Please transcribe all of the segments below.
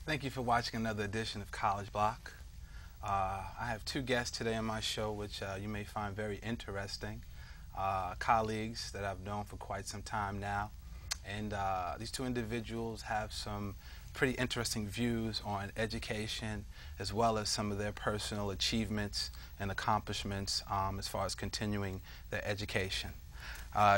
Thank you for watching another edition of College Blok. I have two guests today on my show which you may find very interesting. Colleagues that I've known for quite some time now. And these two individuals have some pretty interesting views on education as well as some of their personal achievements and accomplishments as far as continuing their education.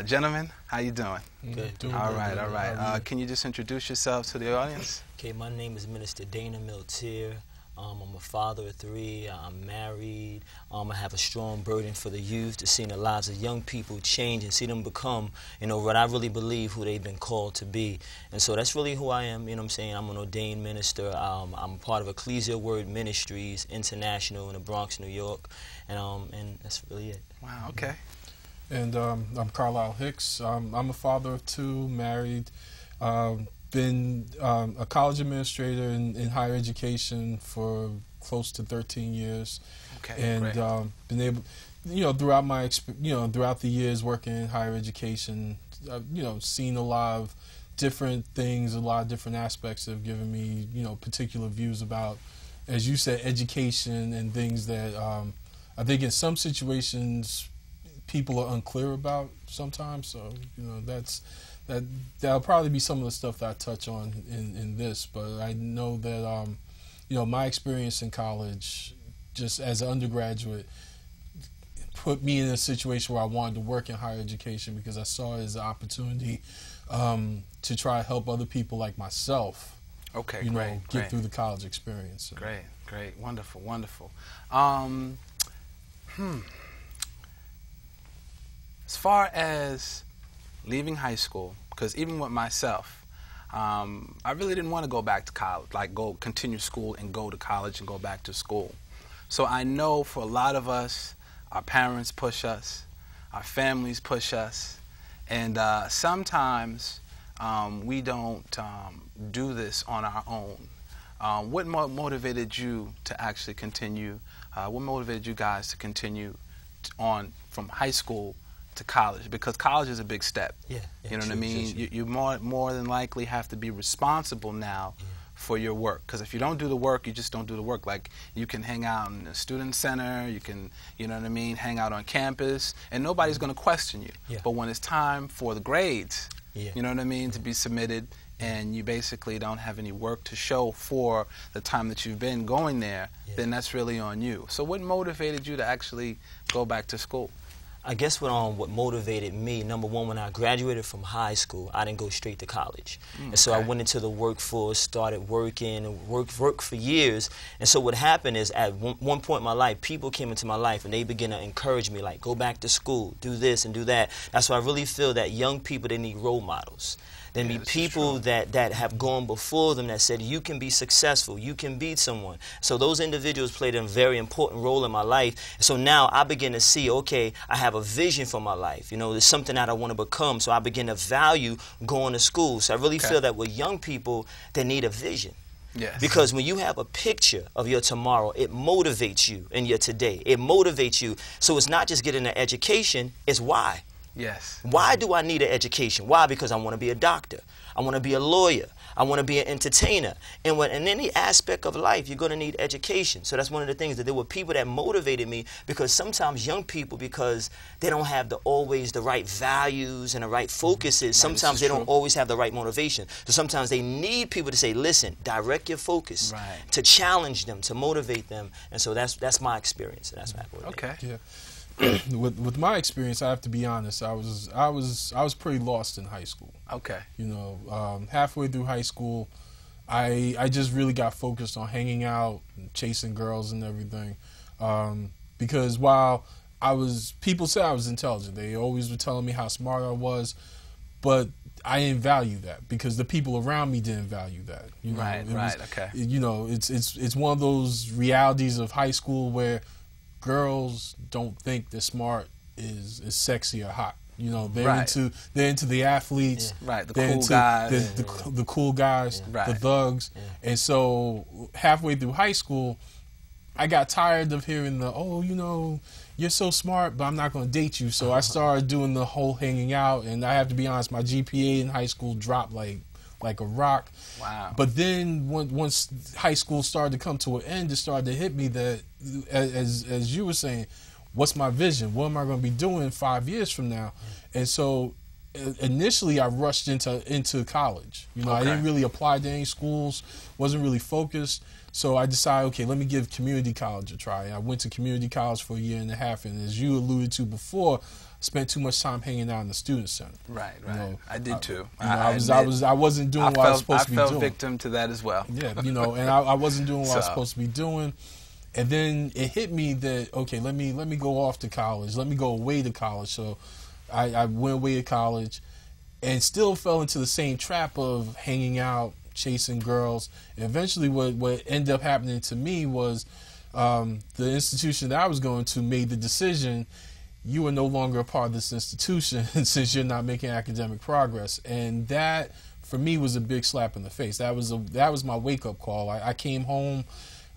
Gentlemen, how you doing? Good. All right. Can you just introduce yourselves to the audience? Okay, my name is Minister Milteer. I'm a father of three. I'm married. I have a strong burden for the youth, to see the lives of young people change and see them become, what I really believe who they've been called to be. And so that's really who I am, you know what I'm saying? I'm an ordained minister. I'm part of Ecclesia Word Ministries International in the Bronx, New York. And that's really it. Wow, okay. And I'm Hicks. I'm a father of two, married. Been a college administrator in higher education for close to 13 years. Okay, and great. Been able, throughout my throughout the years working in higher education, I've, seen a lot of different things, a lot of different aspects that have given me, particular views about, as you said, education and things that I think in some situations people are unclear about sometimes. So, that'll probably be some of the stuff that I touch on in this. But I know that, my experience in college, just as an undergraduate, put me in a situation where I wanted to work in higher education because I saw it as an opportunity to try to help other people like myself, get through the college experience. So. Great, wonderful. As far as leaving high school, because even with myself, I really didn't want to go back to college, continue school and go to college and go back to school. So I know for a lot of us, our parents push us, our families push us, and sometimes we don't do this on our own. What motivated you to actually continue? What motivated you guys to continue on from high school to college? Because college is a big step. Yeah, you know what I mean? You more than likely have to be responsible now for your work. Because if you don't do the work, you just don't do the work. Like, you can hang out in the student center, you can, hang out on campus, and nobody's going to question you. Yeah. But when it's time for the grades, to be submitted, and you basically don't have any work to show for the time that you've been going there, then that's really on you. So what motivated you to actually go back to school? I guess what motivated me, number one, when I graduated from high school, I didn't go straight to college. And so I went into the workforce, started working, and worked for years. And so what happened is, at one point in my life, people came into my life and they began to encourage me, like, go back to school, do this and do that. That's why I really feel that young people, they need role models. There need people that have gone before them that said, you can be successful, you can be someone. So those individuals played a very important role in my life. So now I begin to see, okay, I have a vision for my life. There's something that I want to become. So I begin to value going to school. So I really feel that with young people, they need a vision. Yes. Because when you have a picture of your tomorrow, it motivates you in your today. It motivates you. So it's not just getting an education, it's why. Yes. Why do I need an education? Why? Because I want to be a doctor. I want to be a lawyer. I want to be an entertainer. And in any aspect of life, you're going to need education. So that's one of the things, that there were people that motivated me, because sometimes young people, because they don't have always the right values and the right focuses, sometimes they don't always have the right motivation. So sometimes they need people to say, listen, direct your focus, to challenge them, to motivate them. And so that's my experience. And that's what I Okay. Yeah. With my experience, I have to be honest. I was pretty lost in high school. Okay. Halfway through high school, I just really got focused on hanging out, and chasing girls and everything. Because while people said I was intelligent, they always were telling me how smart I was, but I didn't value that because the people around me didn't value that. Okay. It's one of those realities of high school where girls don't think that smart is sexy or hot. They're into the athletes, the cool guys, the cool guys, the thugs. And so halfway through high school, I got tired of hearing you're so smart, but I'm not going to date you. So I started doing the whole hanging out, and I have to be honest, my GPA in high school dropped like like a rock. Wow. But then once high school started to come to an end, it started to hit me that, as you were saying, what's my vision? What am I going to be doing 5 years from now? And so initially I rushed into college. You know, I didn't really apply to any schools, wasn't really focused. So I decided, okay, let me give community college a try. I went to community college for 1.5 years, and as you alluded to before, spent too much time hanging out in the student center. Right, right. You know, I did too. I wasn't doing what I was supposed to be doing. I fell victim to that as well. Yeah, you know, and I wasn't doing what I was supposed to be doing. And then it hit me that, okay, let me go off to college. Let me go away to college. So I went away to college and still fell into the same trap of hanging out, chasing girls. And eventually what ended up happening to me was the institution that I was going to made the decision, you are no longer a part of this institution since you're not making academic progress. And that, for me, was a big slap in the face. That was my wake-up call. I came home,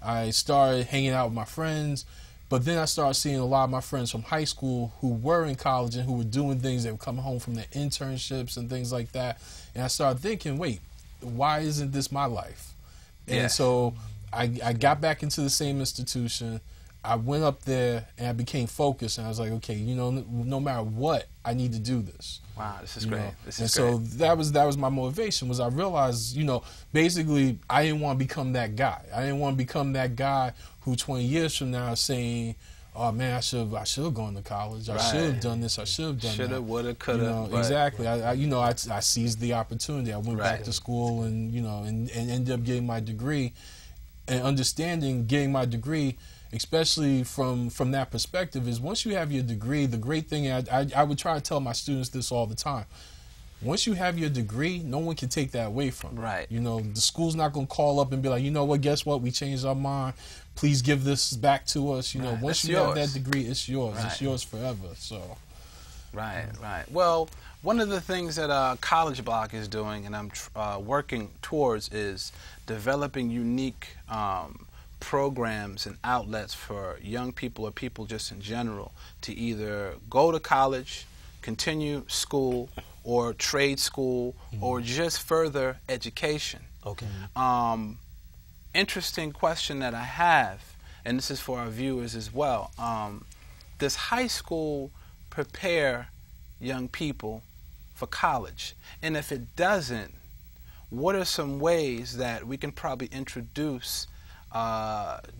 I started hanging out with my friends, but then I started seeing a lot of my friends from high school who were in college and who were doing things. They were coming home from their internships and things like that. And I started thinking, wait, why isn't this my life? And so I got back into the same institution. I went up there and I became focused, and I was like, okay, you know, no matter what, I need to do this. Wow, this is great. This is great. And so that was my motivation, was I realized, you know, basically I didn't want to become that guy. I didn't want to become that guy who 20 years from now is saying, oh man, I should have gone to college. I should have done this. I should have done that. Shoulda, woulda, coulda. You know, exactly. I seized the opportunity. I went back to school and, you know, and ended up getting my degree, and understanding getting my degree, especially from that perspective, is once you have your degree, the great thing, I would try to tell my students this all the time, once you have your degree, no one can take that away from you. Right. You know, the school's not going to call up and be like, you know what, guess what, we changed our mind, please give this back to us. You know, once you have that degree, it's yours. It's yours forever. So. Right, right. Well, one of the things that College Blok is doing, and I'm working towards, is developing unique programs and outlets for young people or people just in general to either go to college, continue school, or trade school, or just further education. Okay. Interesting question that I have, and this is for our viewers as well. Does high school prepare young people for college? And if it doesn't, what are some ways that we can probably introduce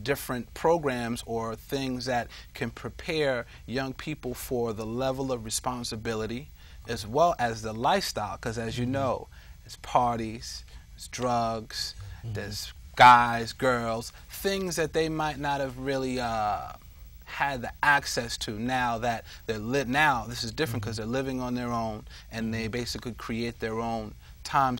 different programs or things that can prepare young people for the level of responsibility as well as the lifestyle? Because as you know, there's parties, there's drugs, there's guys, girls, things that they might not have really had the access to now that they're lit. Now this is different because they're living on their own and they basically create their own time